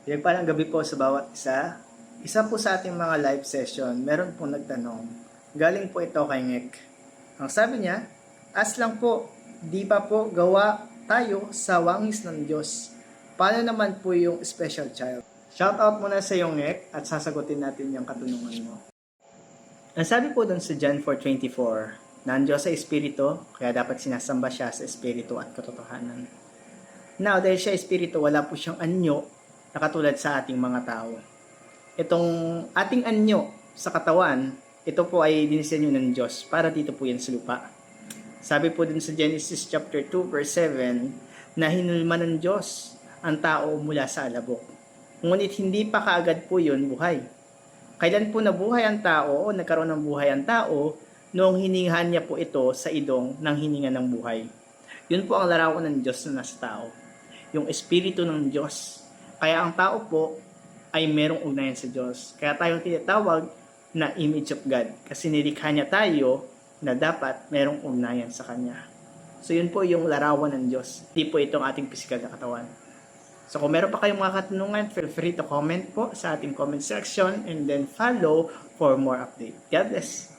Pinagpalang gabi po sa bawat isa. Isa po sa ating mga live session, meron pong nagtanong. Galing po ito kay Ngek. Ang sabi niya, as lang po, di ba po gawa tayo sa wangis ng Diyos? Paano naman po yung special child? Shout out muna sa iyo Ngek at sasagutin natin yung katanungan mo. Ang sabi po dun sa John 4:24, na ang Diyos ay Espiritu, kaya dapat sinasamba siya sa Espiritu at katotohanan. Now, dahil siya Espiritu, wala po siyang anyo na katulad sa ating mga tao. Itong ating anyo sa katawan, ito po ay dinisenyo ng Diyos para dito po yan sa lupa. Sabi po dun sa Genesis chapter 2 verse 7 na hinulma ng Diyos ang tao mula sa alabok. Ngunit hindi pa kaagad po yun buhay. Kailan po nabuhay ang tao o nagkaroon ng buhay ang tao? Noong hiningahan niya po ito sa idong ng hininga ng buhay. Yun po ang larawan ng Diyos na nasa tao. Yung Espiritu ng Diyos. Kaya ang tao po ay merong ugnayan sa Diyos. Kaya tayong tinatawag na image of God. Kasi nilikha niya tayo na dapat merong ugnayan sa Kanya. So yun po yung larawan ng Diyos. Hindi po itong ating physical na katawan. So kung meron pa kayong mga katanungan, feel free to comment po sa ating comment section and then follow for more update. God bless!